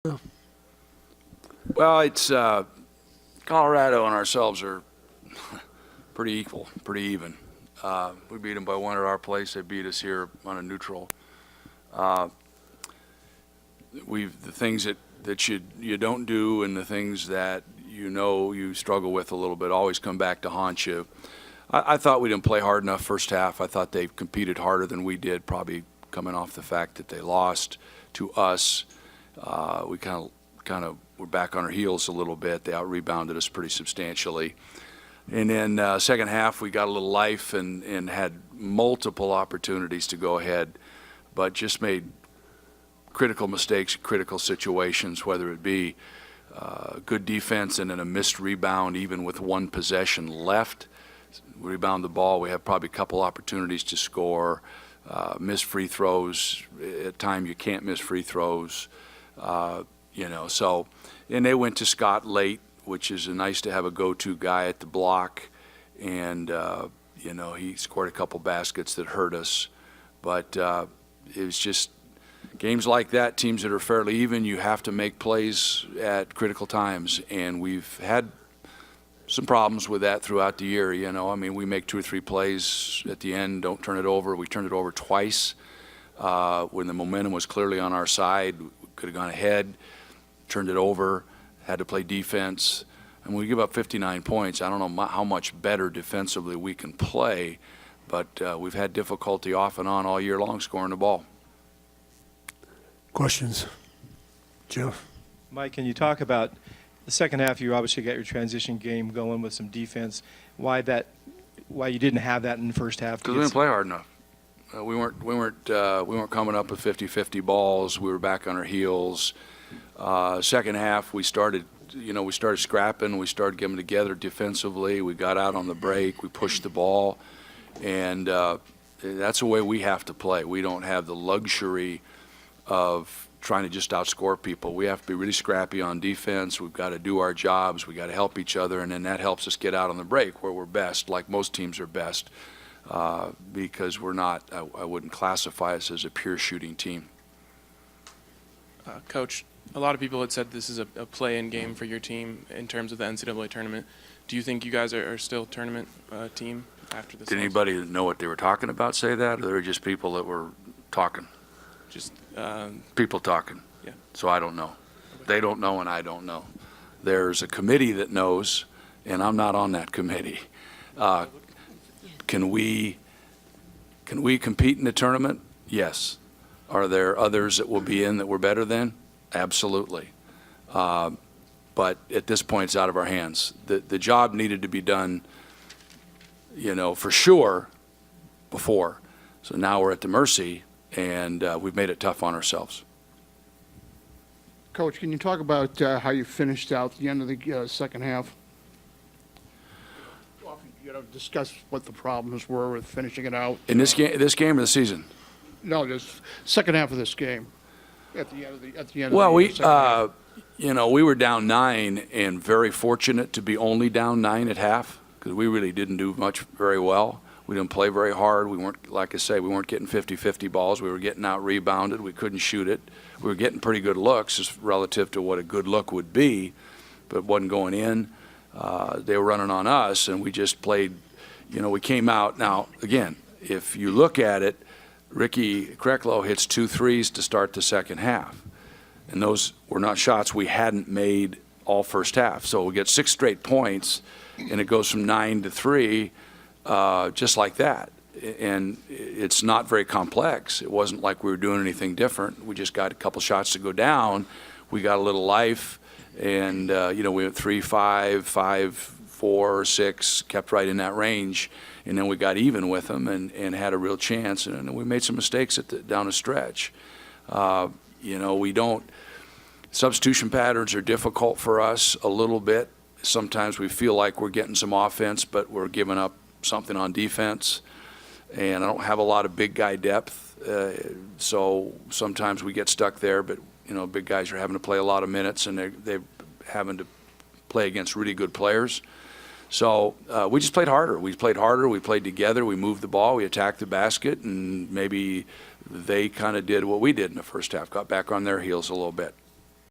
Well, it's Colorado and ourselves are pretty equal, pretty even. We beat them by one at our place. They beat us here on a neutral. The things that you don't do and the things that you struggle with a little bit always come back to haunt you. I thought we didn't play hard enough first half. I thought they competed harder than we did, probably coming off the fact that they lost to us. We kind of were back on our heels a little bit. They out-rebounded us pretty substantially. And then second half, we got a little life and had multiple opportunities to go ahead, but just made critical mistakes, critical situations, whether it be good defense and then a missed rebound, even with one possession left. We rebound the ball. We have probably a couple opportunities to score. Miss free throws. At times you can't miss free throws. So, and they went to Scott late, which is nice to have a go-to guy at the block. And, he scored a couple baskets that hurt us. But it was just games like that, teams that are fairly even, you have to make plays at critical times. And we've had some problems with that throughout the year. We make 2 or 3 plays at the end, don't turn it over. We turned it over twice when the momentum was clearly on our side. We could have gone ahead, turned it over, had to play defense. And we give up 59 points. I don't know how much better defensively we can play, but we've had difficulty off and on all year long scoring the ball. Questions? Jeff? Mike, can you talk about the second half? You obviously got your transition game going with some defense. Why you didn't have that in the first half? Because we didn't play hard enough. We weren't coming up with 50-50 balls. We were back on our heels. Second half, we started scrapping. We started getting together defensively. We got out on the break. We pushed the ball, and that's the way we have to play. We don't have the luxury of trying to just outscore people. We have to be really scrappy on defense. We've got to do our jobs. We've got to help each other, and then that helps us get out on the break where we're best, like most teams are best, because we're not, I wouldn't classify us as a pure shooting team. Coach, a lot of people had said this is a play-in game for your team in terms of the NCAA tournament. Do you think you guys are still a tournament team after this? Did anybody know what they were talking about say that, or they were just people that were talking? Just people talking. Yeah. So I don't know. They don't know, and I don't know. There's a committee that knows, and I'm not on that committee. Can we compete in the tournament? Yes. Are there others that will be in that we're better than? Absolutely. But at this point, it's out of our hands. The job needed to be done, for sure before. So now we're at the mercy, and we've made it tough on ourselves. Coach, can you talk about how you finished out the end of the second half? Discuss what the problems were with finishing it out. In this game or the season? No, just second half of this game. At the end. Well, of the second half. we were down 9 and very fortunate to be only down 9 at half because we really didn't do much very well. We didn't play very hard. We weren't, like I say, we weren't getting 50-50 balls. We were getting out rebounded. We couldn't shoot it. We were getting pretty good looks as relative to what a good look would be, but it wasn't going in. They were running on us, and we just played, we came out. Now, again, if you look at it, Ricky Kreklow hits 2 threes to start the second half, and those were not shots we hadn't made all first half. So we get 6 straight points, and it goes from 9 to 3, just like that. And it's not very complex. It wasn't like we were doing anything different. We just got a couple shots to go down. We got a little life, and we went 3-5, 5-4, 6, kept right in that range. And then we got even with them and had a real chance. And we made some mistakes down the stretch. Substitution patterns are difficult for us a little bit. Sometimes we feel like we're getting some offense, but we're giving up something on defense. And I don't have a lot of big guy depth. So sometimes we get stuck there. But, big guys are having to play a lot of minutes, and they're having to play against really good players. So we just played harder. We played together, we moved the ball, we attacked the basket, and maybe they kind of did what we did in the first half, got back on their heels a little bit.